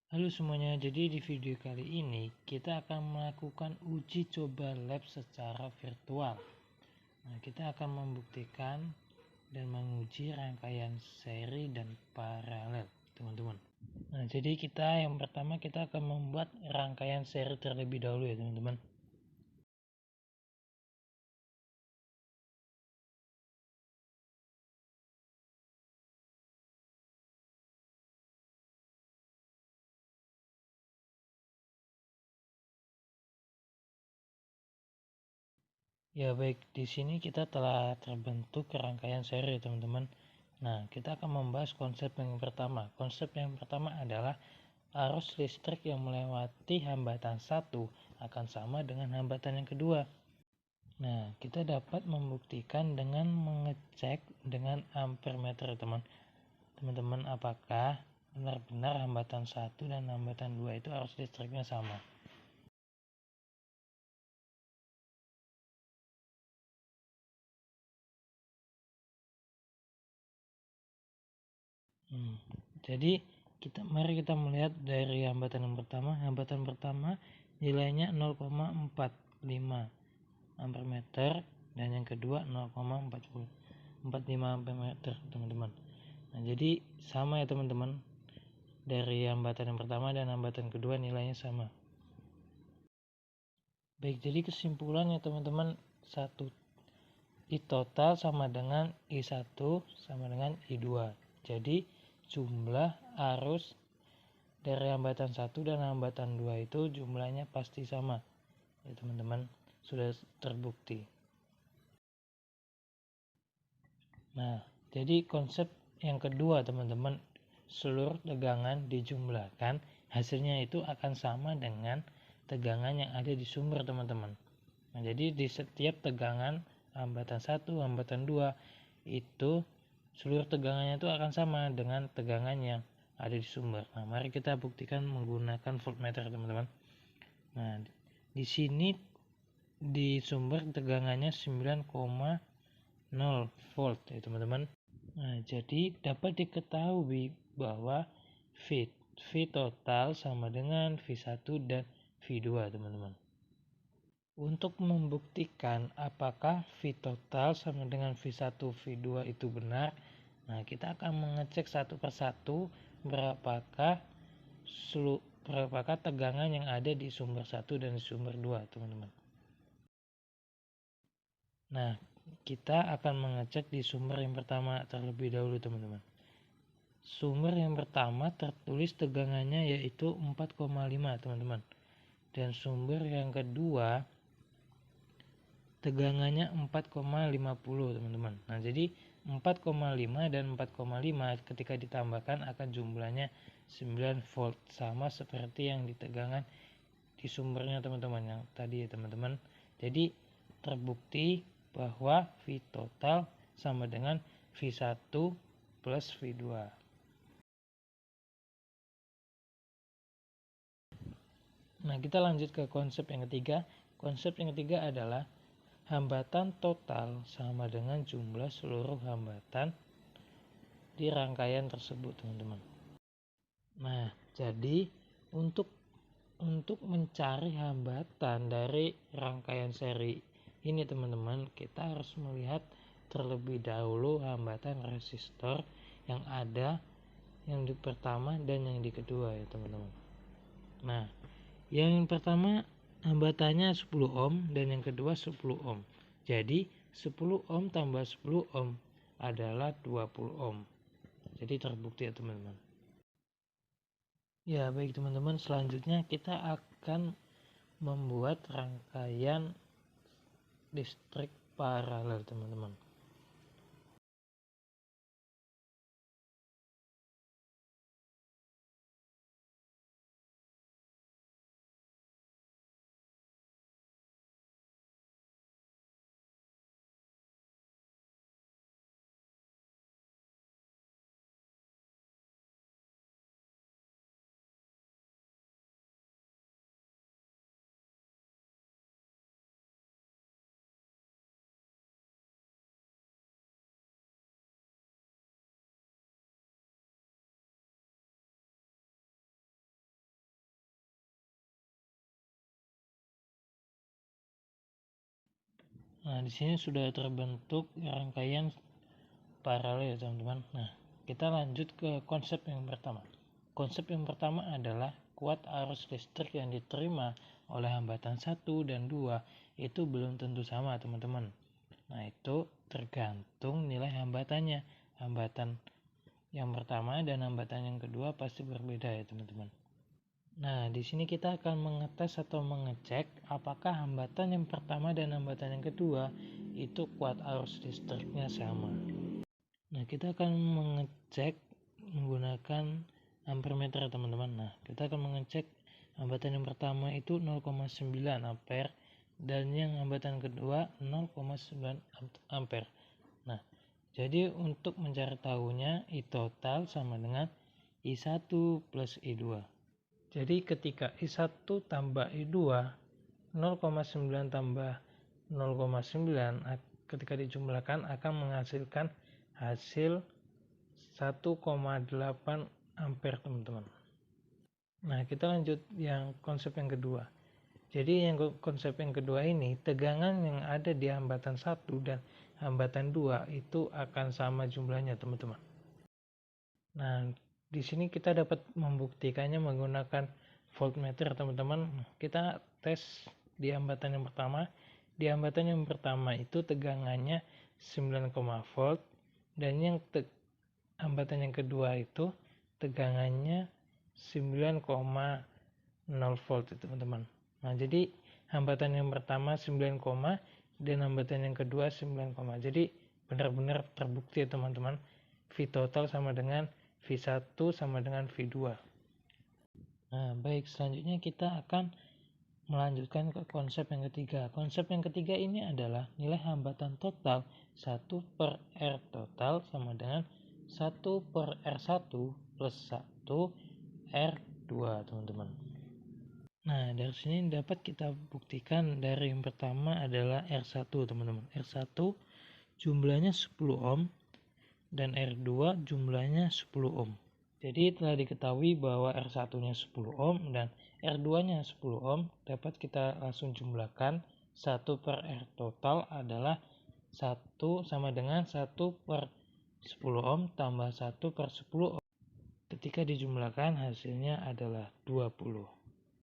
Halo semuanya, jadi di video kali ini kita akan melakukan uji coba lab secara virtual. Nah, kita akan membuktikan dan menguji rangkaian seri dan paralel, teman-teman. Nah, jadi yang pertama kita akan membuat rangkaian seri terlebih dahulu ya, teman-teman. Ya baik, di sini kita telah terbentuk rangkaian seri teman-teman. Nah, kita akan membahas konsep yang pertama. Konsep yang pertama adalah arus listrik yang melewati hambatan satu akan sama dengan hambatan yang kedua. Nah, kita dapat membuktikan dengan mengecek dengan ampermeter teman-teman apakah benar-benar hambatan satu dan hambatan 2 itu arus listriknya sama. Jadi mari kita melihat dari hambatan yang pertama. Hambatan pertama nilainya 0,45 ampermeter dan yang kedua 0,45 ampermeter teman-teman. Nah, jadi sama ya teman-teman, dari hambatan yang pertama dan hambatan kedua nilainya sama. Baik, jadi kesimpulannya teman-teman, I total sama dengan I1 sama dengan I2. Jadi jumlah arus dari hambatan 1 dan hambatan 2 itu jumlahnya pasti sama. Ya teman-teman, sudah terbukti. Nah, jadi konsep yang kedua teman-teman, seluruh tegangan dijumlahkan, hasilnya itu akan sama dengan tegangan yang ada di sumber teman-teman. Nah, jadi di setiap tegangan hambatan 1, hambatan 2 itu seluruh tegangannya itu akan sama dengan tegangan yang ada di sumber. Nah, mari kita buktikan menggunakan voltmeter teman-teman. Nah, di sini di sumber tegangannya 9,0 volt ya teman-teman. Nah, jadi dapat diketahui bahwa V total sama dengan V1 dan V2 teman-teman. Untuk membuktikan apakah V total sama dengan V1, V2 itu benar, nah kita akan mengecek satu persatu berapakah tegangan yang ada di sumber 1 dan di sumber 2 teman-teman. Nah, kita akan mengecek di sumber yang pertama terlebih dahulu teman-teman. Sumber yang pertama tertulis tegangannya yaitu 4,5 teman-teman. Dan sumber yang kedua tegangannya 4,50 teman-teman. Nah, jadi 4,5 dan 4,5 ketika ditambahkan akan jumlahnya 9 volt, sama seperti yang di tegangan di sumbernya teman-teman yang tadi ya teman-teman. Jadi terbukti bahwa V total sama dengan V1 plus V2. Nah, kita lanjut ke konsep yang ketiga. Konsep yang ketiga adalah hambatan total sama dengan jumlah seluruh hambatan di rangkaian tersebut, teman-teman. Nah, jadi untuk mencari hambatan dari rangkaian seri ini, teman-teman, kita harus melihat terlebih dahulu hambatan resistor yang ada yang di pertama dan yang di kedua ya, teman-teman. Nah, yang pertama hambatannya 10 ohm dan yang kedua 10 ohm. Jadi 10 ohm tambah 10 ohm adalah 20 ohm. Jadi terbukti ya teman-teman. Ya baik teman-teman, selanjutnya kita akan membuat rangkaian listrik paralel teman-teman. Nah, di sini sudah terbentuk rangkaian paralel ya teman-teman. Nah, kita lanjut ke konsep yang pertama. Konsep yang pertama adalah kuat arus listrik yang diterima oleh hambatan 1 dan 2 itu belum tentu sama teman-teman. Nah, itu tergantung nilai hambatannya. Hambatan yang pertama dan hambatan yang kedua pasti berbeda ya teman-teman. Nah, di sini kita akan mengetes atau mengecek apakah hambatan yang pertama dan hambatan yang kedua itu kuat arus listriknya sama. Nah, kita akan mengecek menggunakan ampermeter teman-teman. Nah, kita akan mengecek hambatan yang pertama itu 0,9 ampere dan yang hambatan kedua 0,9 ampere. Nah, jadi untuk mencari tahunya I total sama dengan I1 plus I2. Jadi ketika I1 tambah I2 0,9 tambah 0,9 ketika dijumlahkan akan menghasilkan hasil 1,8 ampere teman-teman. Nah, kita lanjut yang konsep yang kedua. Jadi yang konsep yang kedua ini, tegangan yang ada di hambatan 1 dan hambatan 2 itu akan sama jumlahnya teman-teman. Nah, di sini kita dapat membuktikannya menggunakan voltmeter teman-teman. Kita tes di hambatan yang pertama. Di hambatan yang pertama itu tegangannya 9, volt dan yang hambatan yang kedua itu tegangannya 9,0 volt teman-teman. Nah, jadi hambatan yang pertama 9, dan hambatan yang kedua 9, jadi benar-benar terbukti ya teman-teman. V total sama dengan V1 sama dengan V2. Nah, baik, selanjutnya kita akan melanjutkan ke konsep yang ketiga. Konsep yang ketiga ini adalah nilai hambatan total 1 per R total sama dengan 1 per R1 plus 1 R2 teman-teman. Nah, dari sini dapat kita buktikan dari yang pertama adalah R1 teman-teman. R1 jumlahnya 10 ohm dan R2 jumlahnya 10 ohm. Jadi telah diketahui bahwa R1-nya 10 ohm dan R2-nya 10 ohm, dapat kita langsung jumlahkan 1 per R total adalah 1 sama dengan 1 per 10 ohm tambah 1 per 10 ohm. Ketika dijumlahkan hasilnya adalah 20.